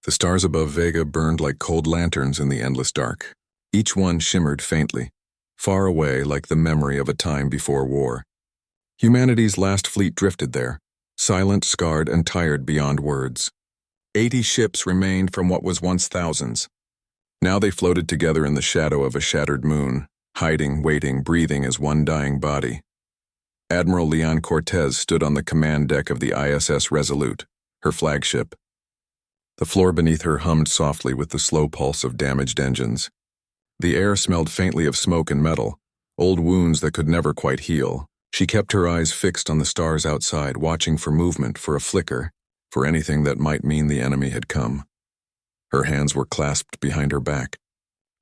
The stars above Vega burned like cold lanterns in the endless dark. Each one shimmered faintly, far away like the memory of a time before war. Humanity's last fleet drifted there, silent, scarred, and tired beyond words. 80 ships remained from what was once thousands. Now they floated together in the shadow of a shattered moon, hiding, waiting, breathing as one dying body. Admiral Leon Cortez stood on the command deck of the ISS Resolute, her flagship. The floor beneath her hummed softly with the slow pulse of damaged engines. The air smelled faintly of smoke and metal, old wounds that could never quite heal. She kept her eyes fixed on the stars outside, watching for movement, for a flicker, for anything that might mean the enemy had come. Her hands were clasped behind her back,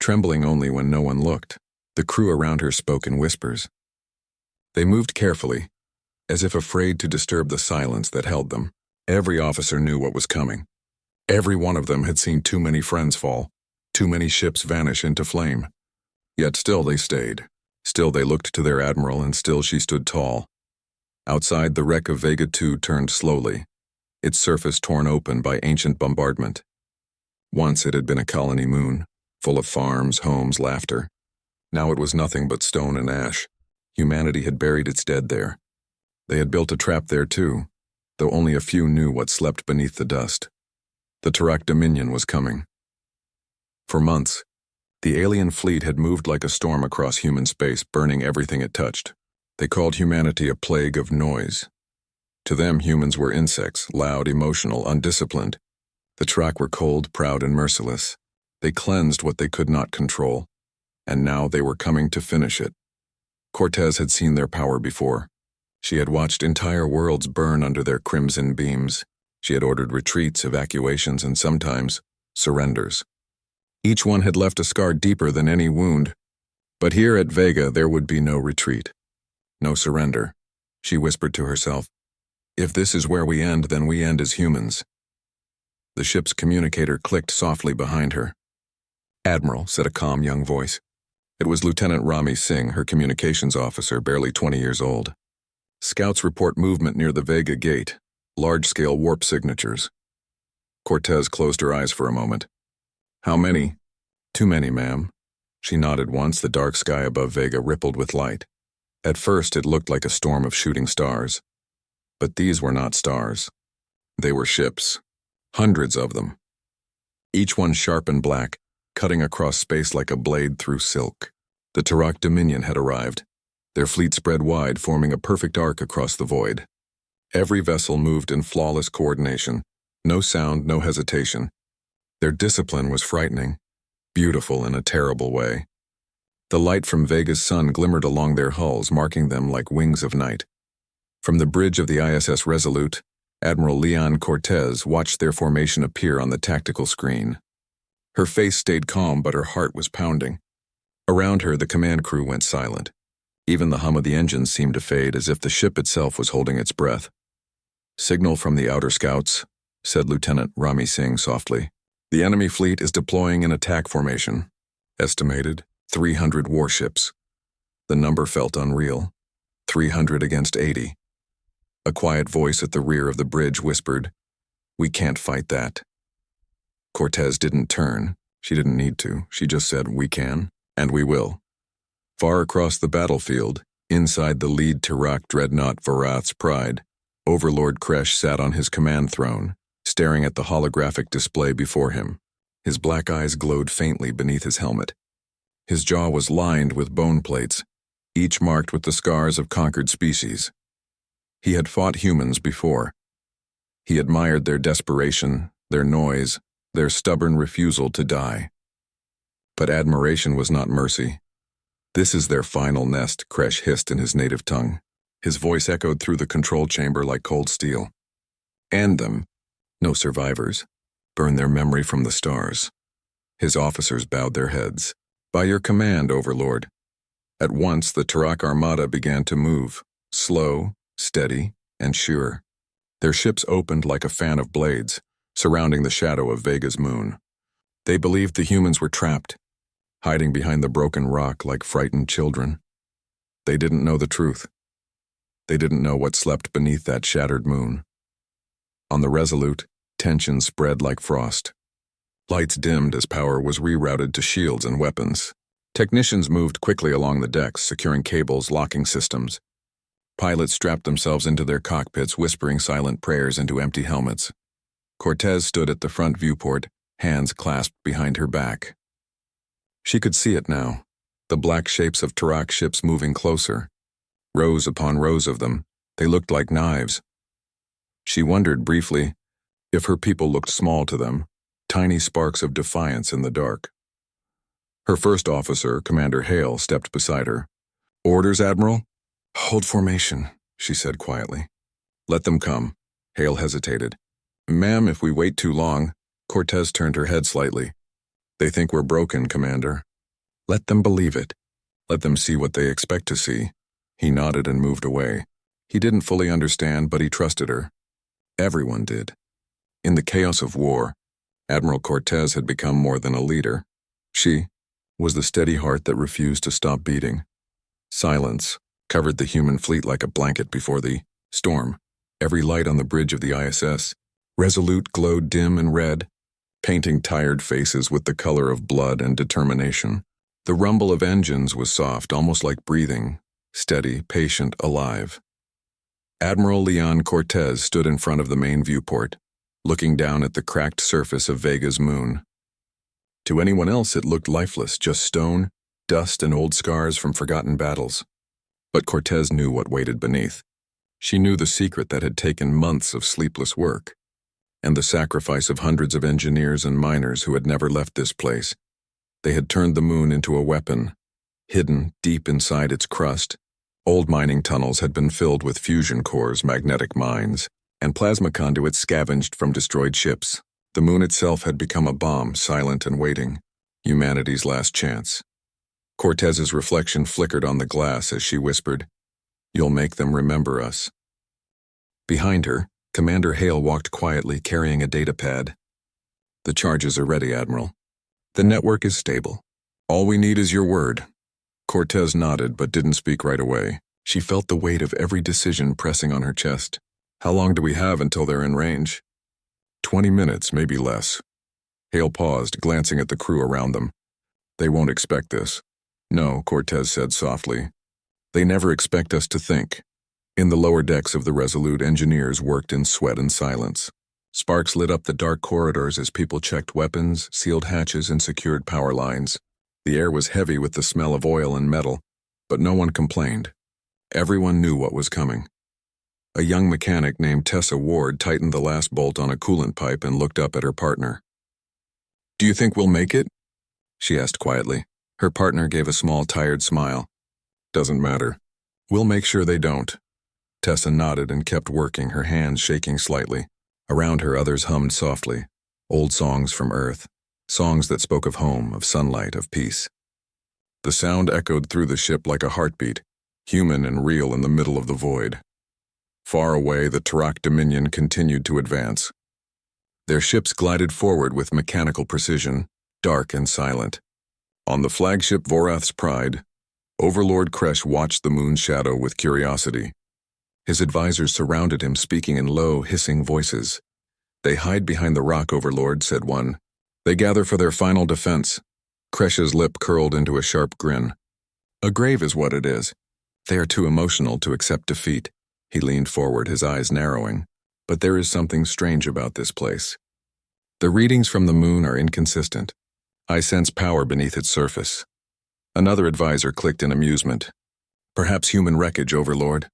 trembling only when no one looked. The crew around her spoke in whispers. They moved carefully, as if afraid to disturb the silence that held them. Every officer knew what was coming. Every one of them had seen too many friends fall, too many ships vanish into flame. Yet still they stayed. Still they looked to their admiral, and still she stood tall. Outside, the wreck of Vega 2 turned slowly, its surface torn open by ancient bombardment. Once it had been a colony moon, full of farms, homes, laughter. Now it was nothing but stone and ash. Humanity had buried its dead there. They had built a trap there too, though only a few knew what slept beneath the dust. The Tarak Dominion was coming. For months, the alien fleet had moved like a storm across human space, burning everything it touched. They called humanity a plague of noise. To them, humans were insects, loud, emotional, undisciplined. The Tarak were cold, proud, and merciless. They cleansed what they could not control, and now they were coming to finish it. Cortez had seen their power before. She had watched entire worlds burn under their crimson beams. She had ordered retreats, evacuations, and sometimes surrenders. Each one had left a scar deeper than any wound. But here at Vega there would be no retreat, no surrender. She whispered to herself, "If this is where we end, then we end as humans." The ship's communicator clicked softly behind her. "Admiral," said a calm young voice. It was Lieutenant Rami Singh, her communications officer, barely 20 years old. "Scouts report movement near the Vega gate, large-scale warp signatures." Cortez closed her eyes for a moment. "How many?" "Too many, ma'am." She nodded once. The dark sky above Vega rippled with light. At first it looked like a storm of shooting stars. But these were not stars. They were ships. Hundreds of them. Each one sharp and black, cutting across space like a blade through silk. The Tarak Dominion had arrived. Their fleet spread wide, forming a perfect arc across the void. Every vessel moved in flawless coordination. No sound, no hesitation. Their discipline was frightening, beautiful in a terrible way. The light from Vega's sun glimmered along their hulls, marking them like wings of night. From the bridge of the ISS Resolute, Admiral Leon Cortez watched their formation appear on the tactical screen. Her face stayed calm, but her heart was pounding. Around her, the command crew went silent. Even the hum of the engines seemed to fade, as if the ship itself was holding its breath. "Signal from the outer scouts," said Lieutenant Rami Singh softly. "The enemy fleet is deploying in attack formation. Estimated 300 warships." The number felt unreal. 300 against 80. A quiet voice at the rear of the bridge whispered, "We can't fight that." Cortez didn't turn. She didn't need to. She just said, "We can, and we will." Far across the battlefield, inside the lead Tarak dreadnought Varath's Pride, Overlord Kresh sat on his command throne, staring at the holographic display before him. His black eyes glowed faintly beneath his helmet. His jaw was lined with bone plates, each marked with the scars of conquered species. He had fought humans before. He admired their desperation, their noise, their stubborn refusal to die. But admiration was not mercy. "This is their final nest," Kresh hissed in his native tongue. His voice echoed through the control chamber like cold steel. "End them. No survivors. Burn their memory from the stars." His officers bowed their heads. "By your command, Overlord." At once, the Tarak Armada began to move, slow, steady, and sure. Their ships opened like a fan of blades, surrounding the shadow of Vega's moon. They believed the humans were trapped, hiding behind the broken rock like frightened children. They didn't know the truth. They didn't know what slept beneath that shattered moon. On the Resolute, tension spread like frost. Lights dimmed as power was rerouted to shields and weapons. Technicians moved quickly along the decks, securing cables, locking systems. Pilots strapped themselves into their cockpits, whispering silent prayers into empty helmets. Cortez stood at the front viewport, hands clasped behind her back. She could see it now, the black shapes of Tarak ships moving closer. Rows upon rows of them, they looked like knives. She wondered briefly if her people looked small to them, tiny sparks of defiance in the dark. Her first officer, Commander Hale, stepped beside her. "Orders, Admiral?" "Hold formation," she said quietly. "Let them come." Hale hesitated. "Ma'am, if we wait too long..." Cortez turned her head slightly. "They think we're broken, Commander." "Let them believe it. Let them see what they expect to see." He nodded and moved away. He didn't fully understand, but he trusted her. Everyone did. In the chaos of war, Admiral Cortez had become more than a leader. She was the steady heart that refused to stop beating. Silence covered the human fleet like a blanket before the storm. Every light on the bridge of the ISS, Resolute, glowed dim and red, painting tired faces with the color of blood and determination. The rumble of engines was soft, almost like breathing, steady, patient, alive. Admiral Leon Cortez stood in front of the main viewport, looking down at the cracked surface of Vega's moon. To anyone else it looked lifeless, just stone, dust, and old scars from forgotten battles. But Cortez knew what waited beneath. She knew the secret that had taken months of sleepless work, and the sacrifice of hundreds of engineers and miners who had never left this place. They had turned the moon into a weapon. Hidden deep inside its crust, old mining tunnels had been filled with fusion cores, magnetic mines, and plasma conduits scavenged from destroyed ships. The moon itself had become a bomb, silent and waiting, humanity's last chance. Cortez's reflection flickered on the glass as she whispered, "You'll make them remember us." Behind her, Commander Hale walked quietly, carrying a data pad. "The charges are ready, Admiral. The network is stable. All we need is your word." Cortez nodded but didn't speak right away. She felt the weight of every decision pressing on her chest. "How long do we have until they're in range?" 20 minutes, maybe less." Hale paused, glancing at the crew around them. "They won't expect this." "No," Cortez said softly. "They never expect us to think." In the lower decks of the Resolute, engineers worked in sweat and silence. Sparks lit up the dark corridors as people checked weapons, sealed hatches, and secured power lines. The air was heavy with the smell of oil and metal, but no one complained. Everyone knew what was coming. A young mechanic named Tessa Ward tightened the last bolt on a coolant pipe and looked up at her partner. "Do you think we'll make it?" she asked quietly. Her partner gave a small, tired smile. "Doesn't matter. We'll make sure they don't." Tessa nodded and kept working, her hands shaking slightly. Around her, others hummed softly, old songs from Earth, songs that spoke of home, of sunlight, of peace. The sound echoed through the ship like a heartbeat, human and real in the middle of the void. Far away, the Tarak Dominion continued to advance. Their ships glided forward with mechanical precision, dark and silent. On the flagship Vorath's Pride, Overlord Kresh watched the moon's shadow with curiosity. His advisors surrounded him, speaking in low, hissing voices. "They hide behind the rock, Overlord," said one. "They gather for their final defense." Kresh's lip curled into a sharp grin. "A grave is what it is. They are too emotional to accept defeat." He leaned forward, his eyes narrowing. "But there is something strange about this place. The readings from the moon are inconsistent. I sense power beneath its surface." Another advisor clicked in amusement. "Perhaps human wreckage, Overlord.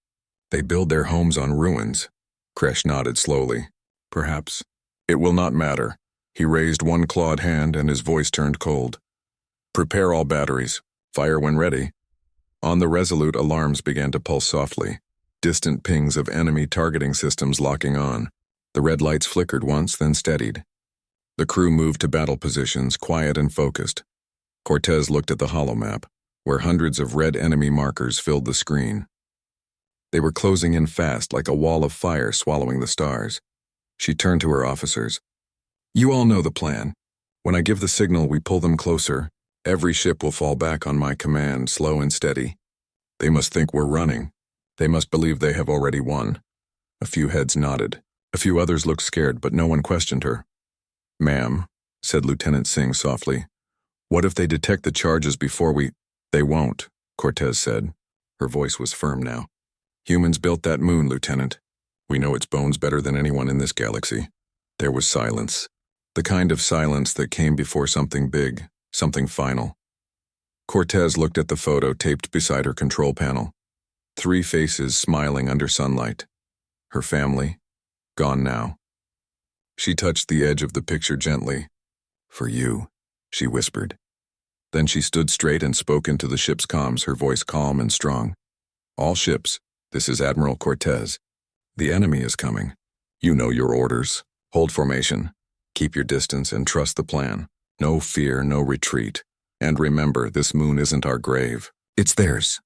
They build their homes on ruins." Kresh nodded slowly. "Perhaps. It will not matter." He raised one clawed hand and his voice turned cold. "Prepare all batteries. Fire when ready." On the Resolute, alarms began to pulse softly. Distant pings of enemy targeting systems locking on. The red lights flickered once, then steadied. The crew moved to battle positions, quiet and focused. Cortez looked at the holomap, where hundreds of red enemy markers filled the screen. They were closing in fast, like a wall of fire swallowing the stars. She turned to her officers. "You all know the plan. When I give the signal, we pull them closer. Every ship will fall back on my command, slow and steady. They must think we're running. They must believe they have already won." A few heads nodded. A few others looked scared, but no one questioned her. "Ma'am," said Lieutenant Singh softly. What if they detect the charges before we— They won't, Cortez said. Her voice was firm now. Humans built that moon, Lieutenant. We know its bones better than anyone in this galaxy. There was silence. The kind of silence that came before something big, something final. Cortez looked at the photo taped beside her control panel. 3 faces smiling under sunlight. Her family, gone now. She touched the edge of the picture gently. For you, she whispered. Then she stood straight and spoke into the ship's comms, her voice calm and strong. All ships, this is Admiral Cortez. The enemy is coming. You know your orders. Hold formation. Keep your distance and trust the plan. No fear, no retreat. And remember, this moon isn't our grave. It's theirs.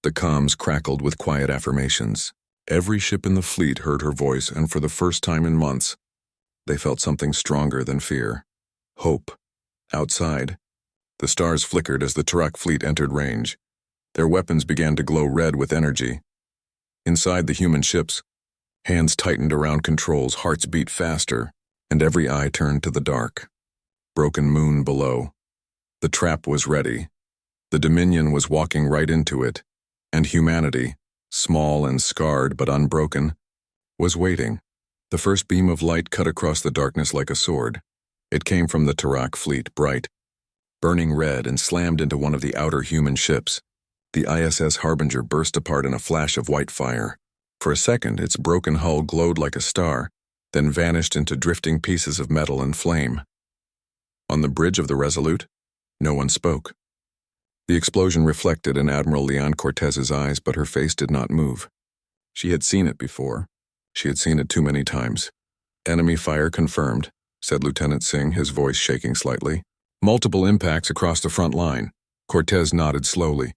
The comms crackled with quiet affirmations. Every ship in the fleet heard her voice, and for the first time in months, they felt something stronger than fear. Hope. Outside, the stars flickered as the Tarak fleet entered range. Their weapons began to glow red with energy. Inside the human ships, hands tightened around controls, hearts beat faster, and every eye turned to the dark. Broken moon below. The trap was ready. The Dominion was walking right into it, and humanity, small and scarred but unbroken, was waiting. The first beam of light cut across the darkness like a sword. It came from the Tarak fleet, bright, burning red, and slammed into one of the outer human ships. The ISS Harbinger burst apart in a flash of white fire. For a second, its broken hull glowed like a star, then vanished into drifting pieces of metal and flame. On the bridge of the Resolute, no one spoke. The explosion reflected in Admiral Leon Cortez's eyes, but her face did not move. She had seen it before. She had seen it too many times. Enemy fire confirmed, said Lieutenant Singh, his voice shaking slightly. Multiple impacts across the front line. Cortez nodded slowly.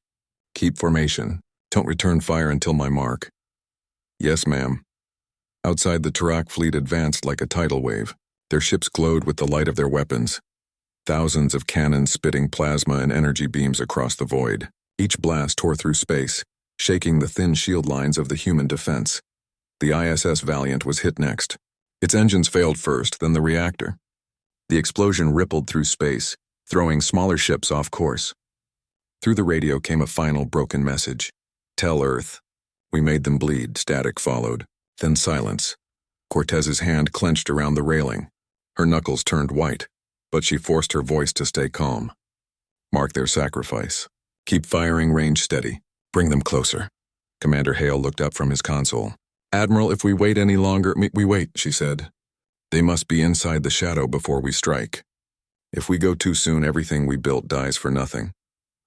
Keep formation. Don't return fire until my mark. Yes, ma'am. Outside, the Tarak fleet advanced like a tidal wave. Their ships glowed with the light of their weapons. Thousands of cannons spitting plasma and energy beams across the void. Each blast tore through space, shaking the thin shield lines of the human defense. The ISS Valiant was hit next. Its engines failed first, then the reactor. The explosion rippled through space, throwing smaller ships off course. Through the radio came a final broken message. Tell Earth. We made them bleed, static followed. Then silence. Cortez's hand clenched around the railing. Her knuckles turned white, but she forced her voice to stay calm. Mark their sacrifice. Keep firing range steady. Bring them closer. Commander Hale looked up from his console. Admiral, if we wait any longer— We wait, she said. They must be inside the shadow before we strike. If we go too soon, everything we built dies for nothing.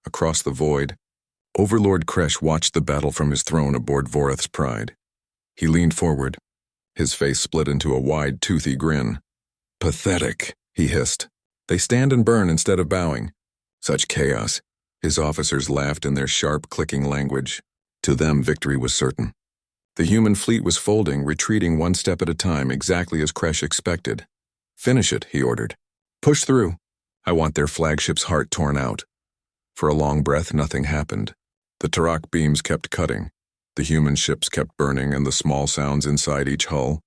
Across the void, Overlord Kresh watched the battle from his throne aboard Voreth's Pride. He leaned forward. His face split into a wide, toothy grin. Pathetic, he hissed. They stand and burn instead of bowing. Such chaos. His officers laughed in their sharp, clicking language. To them, victory was certain. The human fleet was folding, retreating one step at a time, exactly as Kresh expected. Finish it, he ordered. Push through. I want their flagship's heart torn out. For a long breath, nothing happened. The Tarak beams kept cutting. The human ships kept burning, and the small sounds inside each hull,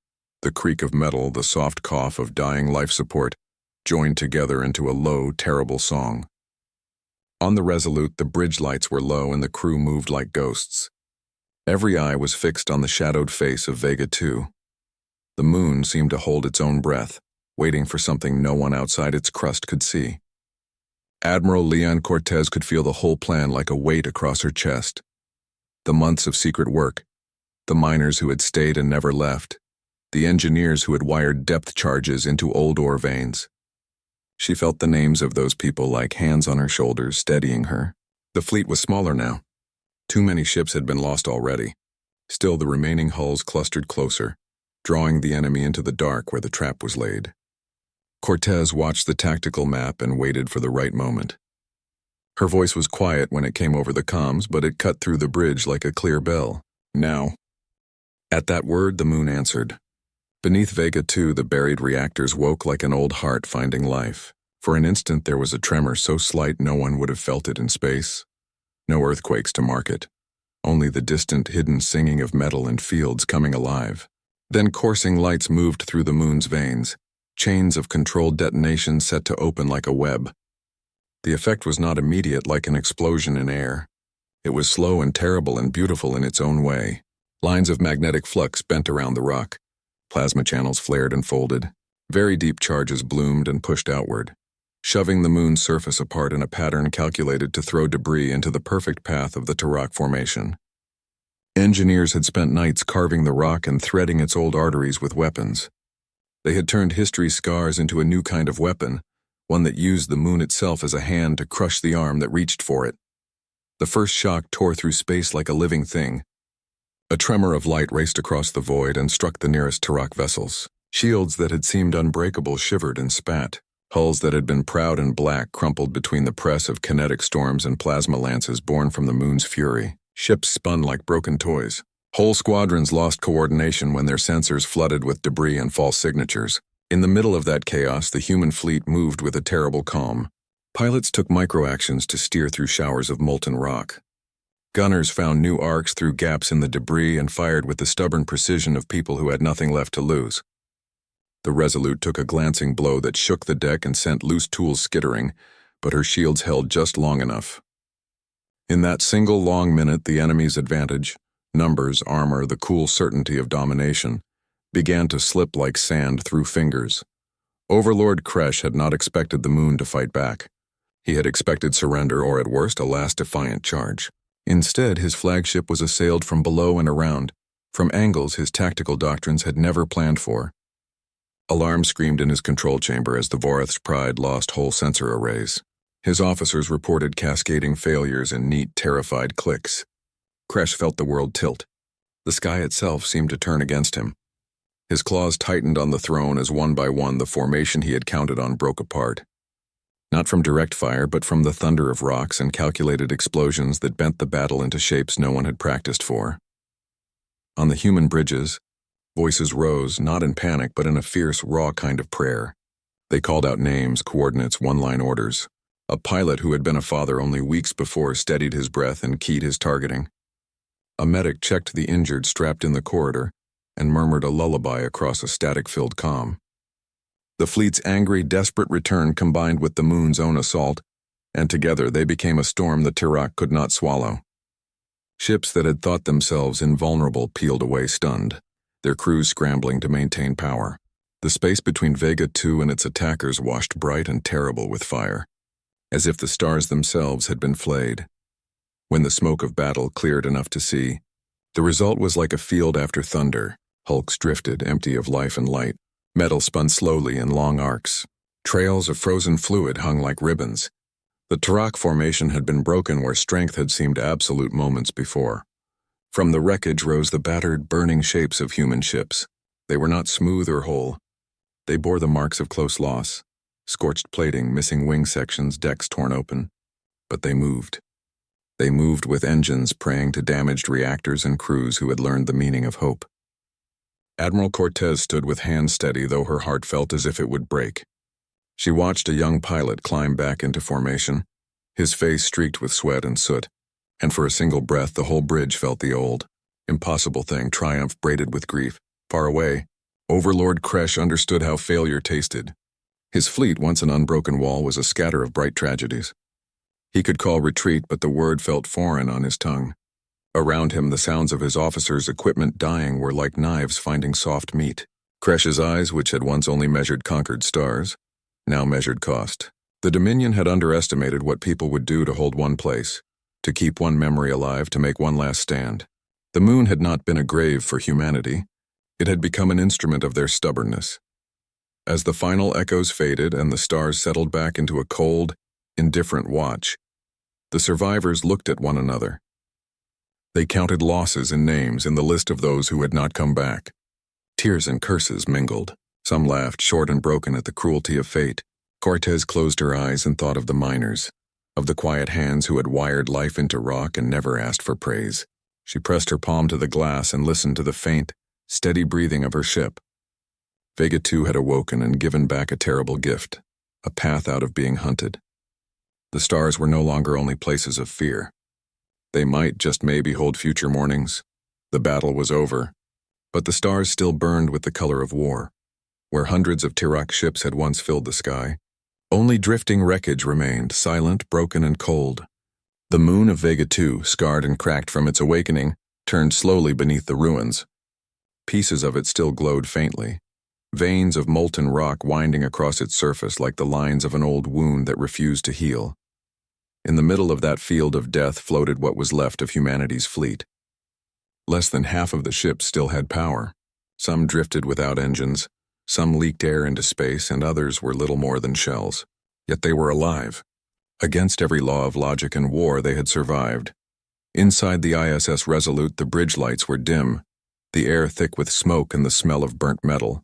the creak of metal, the soft cough of dying life support, joined together into a low, terrible song. On the Resolute, the bridge lights were low and the crew moved like ghosts. Every eye was fixed on the shadowed face of Vega 2. The moon seemed to hold its own breath, waiting for something no one outside its crust could see. Admiral Leon Cortez could feel the whole plan like a weight across her chest. The months of secret work, the miners who had stayed and never left, the engineers who had wired depth charges into old ore veins. She felt the names of those people like hands on her shoulders, steadying her. The fleet was smaller now. Too many ships had been lost already. Still, the remaining hulls clustered closer, drawing the enemy into the dark where the trap was laid. Cortez watched the tactical map and waited for the right moment. Her voice was quiet when it came over the comms, but it cut through the bridge like a clear bell. Now. At that word, the moon answered. Beneath Vega 2, the buried reactors woke like an old heart finding life. For an instant, there was a tremor so slight no one would have felt it in space. No earthquakes to mark it. Only the distant, hidden singing of metal and fields coming alive. Then coursing lights moved through the moon's veins, chains of controlled detonation set to open like a web. The effect was not immediate like an explosion in air. It was slow and terrible and beautiful in its own way. Lines of magnetic flux bent around the rock. Plasma channels flared and folded. Very deep charges bloomed and pushed outward, shoving the moon's surface apart in a pattern calculated to throw debris into the perfect path of the Tarak formation. Engineers had spent nights carving the rock and threading its old arteries with weapons. They had turned history's scars into a new kind of weapon, one that used the moon itself as a hand to crush the arm that reached for it. The first shock tore through space like a living thing. A tremor of light raced across the void and struck the nearest Tarak vessels. Shields that had seemed unbreakable shivered and spat. Hulls that had been proud and black crumpled between the press of kinetic storms and plasma lances born from the moon's fury. Ships spun like broken toys. Whole squadrons lost coordination when their sensors flooded with debris and false signatures. In the middle of that chaos, the human fleet moved with a terrible calm. Pilots took micro-actions to steer through showers of molten rock. Gunners found new arcs through gaps in the debris and fired with the stubborn precision of people who had nothing left to lose. The Resolute took a glancing blow that shook the deck and sent loose tools skittering, but her shields held just long enough. In that single long minute, the enemy's advantage, numbers, armor, the cool certainty of domination, began to slip like sand through fingers. Overlord Kresh had not expected the moon to fight back. He had expected surrender or, at worst, a last defiant charge. Instead, his flagship was assailed from below and around, from angles his tactical doctrines had never planned for. Alarm screamed in his control chamber as the Vorath's pride lost whole sensor arrays. His officers reported cascading failures in neat, terrified clicks. Kresh felt the world tilt. The sky itself seemed to turn against him. His claws tightened on the throne as one by one the formation he had counted on broke apart. Not from direct fire, but from the thunder of rocks and calculated explosions that bent the battle into shapes no one had practiced for. On the human bridges, voices rose, not in panic, but in a fierce, raw kind of prayer. They called out names, coordinates, one-line orders. A pilot who had been a father only weeks before steadied his breath and keyed his targeting. A medic checked the injured strapped in the corridor and murmured a lullaby across a static-filled comm. The fleet's angry, desperate return combined with the moon's own assault, and together they became a storm the Tarak could not swallow. Ships that had thought themselves invulnerable peeled away stunned, their crews scrambling to maintain power. The space between Vega 2 and its attackers washed bright and terrible with fire, as if the stars themselves had been flayed. When the smoke of battle cleared enough to see, the result was like a field after thunder. Hulks drifted, empty of life and light. Metal spun slowly in long arcs. Trails of frozen fluid hung like ribbons. The Tarak formation had been broken where strength had seemed absolute moments before. From the wreckage rose the battered, burning shapes of human ships. They were not smooth or whole. They bore the marks of close loss. Scorched plating, missing wing sections, decks torn open. But they moved. They moved with engines praying to damaged reactors and crews who had learned the meaning of hope. Admiral Cortez stood with hands steady, though her heart felt as if it would break. She watched a young pilot climb back into formation, his face streaked with sweat and soot, and for a single breath the whole bridge felt the old, impossible thing, triumph braided with grief. Far away, Overlord Kresh understood how failure tasted. His fleet, once an unbroken wall, was a scatter of bright tragedies. He could call retreat, but the word felt foreign on his tongue. Around him, the sounds of his officers' equipment dying were like knives finding soft meat. Kresh's eyes, which had once only measured conquered stars, now measured cost. The Dominion had underestimated what people would do to hold one place, to keep one memory alive, to make one last stand. The moon had not been a grave for humanity. It had become an instrument of their stubbornness. As the final echoes faded and the stars settled back into a cold, indifferent watch, the survivors looked at one another. They counted losses and names in the list of those who had not come back. Tears and curses mingled. Some laughed, short and broken, at the cruelty of fate. Cortez closed her eyes and thought of the miners, of the quiet hands who had wired life into rock and never asked for praise. She pressed her palm to the glass and listened to the faint, steady breathing of her ship. Vega 2 had awoken and given back a terrible gift, a path out of being hunted. The stars were no longer only places of fear. They might, just maybe, hold future mornings. The battle was over, but the stars still burned with the color of war. where hundreds of Tirak ships had once filled the sky. Only drifting wreckage remained, silent, broken, and cold. The moon of Vega 2, scarred and cracked from its awakening, turned slowly beneath the ruins. Pieces of it still glowed faintly, veins of molten rock winding across its surface like the lines of an old wound that refused to heal. In the middle of that field of death floated what was left of humanity's fleet. Less than half of the ships still had power. Some drifted without engines, some leaked air into space, and others were little more than shells. Yet they were alive. Against every law of logic and war, they had survived. Inside the ISS Resolute, the bridge lights were dim, the air thick with smoke and the smell of burnt metal.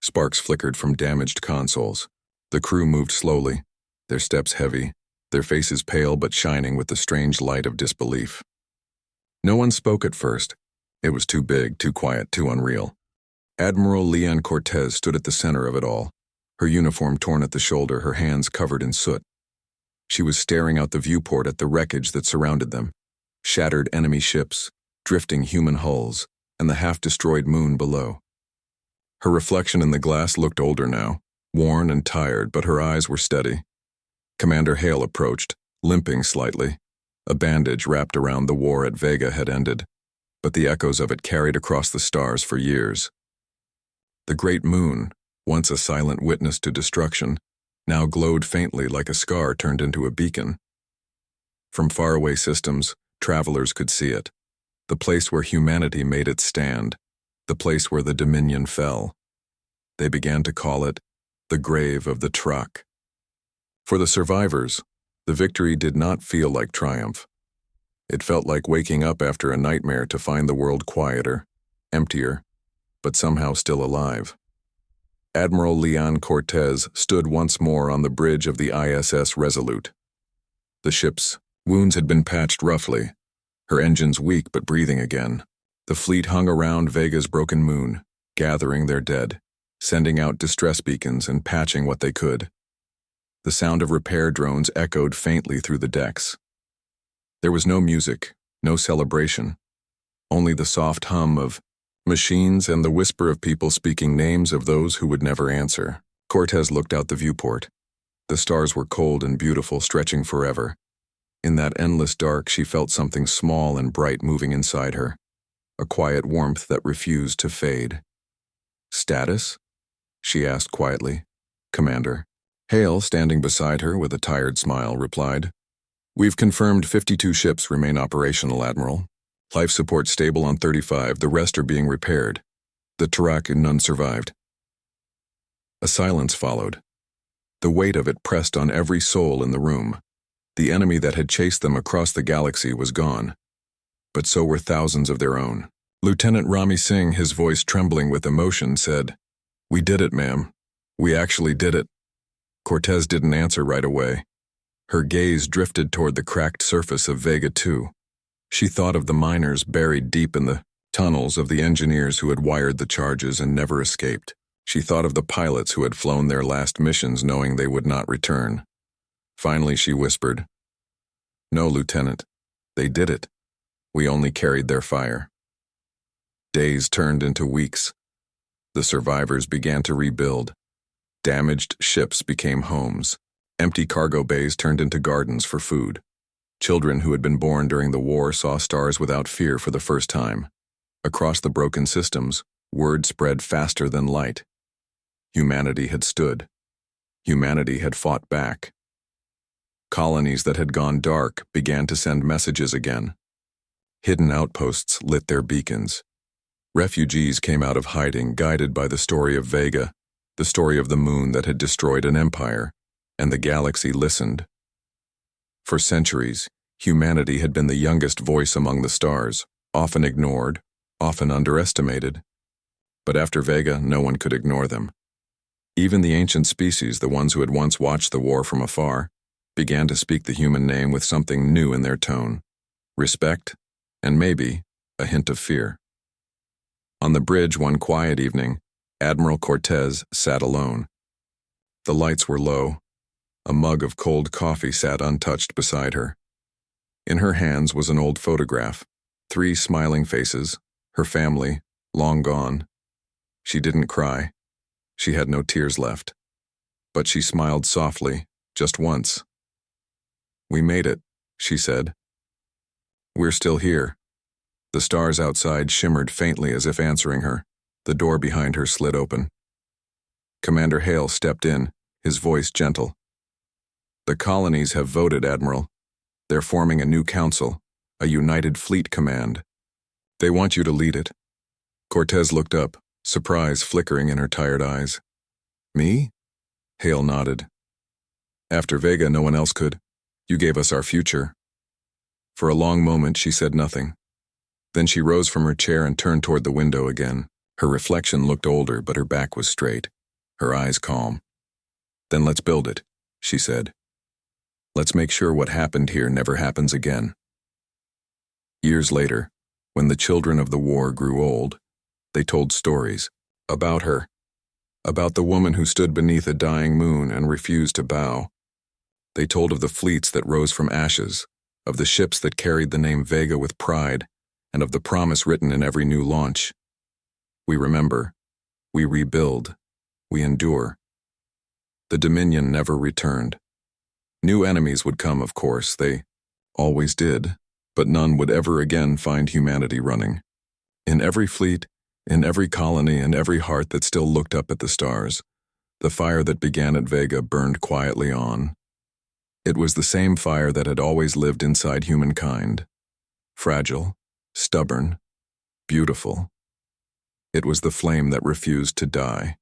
Sparks flickered from damaged consoles. The crew moved slowly, their steps heavy, their faces pale but shining with the strange light of disbelief. No one spoke at first. It was too big, too quiet, too unreal. Admiral Leon Cortez stood at the center of it all, her uniform torn at the shoulder, her hands covered in soot. She was staring out the viewport at the wreckage that surrounded them, shattered enemy ships, drifting human hulls, and the half-destroyed moon below. Her reflection in the glass looked older now, worn and tired, but her eyes were steady. Commander Hale approached, limping slightly. A bandage wrapped around the war at Vega had ended, but the echoes of it carried across the stars for years. The great moon, once a silent witness to destruction, now glowed faintly like a scar turned into a beacon. From faraway systems, travelers could see it, the place where humanity made its stand, the place where the Dominion fell. They began to call it the grave of the truck. For the survivors, the victory did not feel like triumph. It felt like waking up after a nightmare to find the world quieter, emptier, but somehow still alive. Admiral Leon Cortez stood once more on the bridge of the ISS Resolute. The ship's wounds had been patched roughly, her engines weak but breathing again. The fleet hung around Vega's broken moon, gathering their dead, sending out distress beacons and patching what they could. The sound of repair drones echoed faintly through the decks. There was no music, no celebration, only the soft hum of machines and the whisper of people speaking names of those who would never answer. Cortez looked out the viewport. The stars were cold and beautiful, stretching forever. In that endless dark, she felt something small and bright moving inside her, a quiet warmth that refused to fade. "Status?" she asked quietly. "Commander." Hale, standing beside her with a tired smile, replied, "We've confirmed 52 ships remain operational, Admiral. Life support stable on 35, the rest are being repaired. The Tirak and none survived." A silence followed. The weight of it pressed on every soul in the room. The enemy that had chased them across the galaxy was gone, but so were thousands of their own. Lieutenant Rami Singh, his voice trembling with emotion, said, "We did it, ma'am. We actually did it." Cortez didn't answer right away. Her gaze drifted toward the cracked surface of Vega 2. She thought of the miners buried deep in the tunnels, of the engineers who had wired the charges and never escaped. She thought of the pilots who had flown their last missions knowing they would not return. Finally, she whispered, "No, Lieutenant. They did it. We only carried their fire." Days turned into weeks. The survivors began to rebuild. Damaged ships became homes. Empty cargo bays turned into gardens for food. Children who had been born during the war saw stars without fear for the first time. Across the broken systems, word spread faster than light. Humanity had stood. Humanity had fought back. Colonies that had gone dark began to send messages again. Hidden outposts lit their beacons. Refugees came out of hiding, guided by the story of Vega, the story of the moon that had destroyed an empire, and the galaxy listened. For centuries, humanity had been the youngest voice among the stars, often ignored, often underestimated. But after Vega, no one could ignore them. Even the ancient species, the ones who had once watched the war from afar, began to speak the human name with something new in their tone: respect, and maybe a hint of fear. On the bridge one quiet evening, Admiral Cortez sat alone. The lights were low. A mug of cold coffee sat untouched beside her. In her hands was an old photograph, 3 smiling faces, her family, long gone. She didn't cry. She had no tears left, but she smiled softly, just once. "We made it," she said. "We're still here." The stars outside shimmered faintly as if answering her. The door behind her slid open. Commander Hale stepped in, his voice gentle. "The colonies have voted, Admiral. They're forming a new council, a united fleet command. They want you to lead it." Cortez looked up, surprise flickering in her tired eyes. "Me?" Hale nodded. "After Vega, no one else could. You gave us our future." For a long moment, she said nothing. Then she rose from her chair and turned toward the window again. Her reflection looked older, but her back was straight, her eyes calm. "Then let's build it," she said. "Let's make sure what happened here never happens again." Years later, when the children of the war grew old, they told stories about her, about the woman who stood beneath a dying moon and refused to bow. They told of the fleets that rose from ashes, of the ships that carried the name Vega with pride, and of the promise written in every new launch. We remember, we rebuild, we endure. The Dominion never returned. New enemies would come, of course, they always did, but none would ever again find humanity running. In every fleet, in every colony, and every heart that still looked up at the stars, the fire that began at Vega burned quietly on. It was the same fire that had always lived inside humankind. Fragile, stubborn, beautiful. It was the flame that refused to die.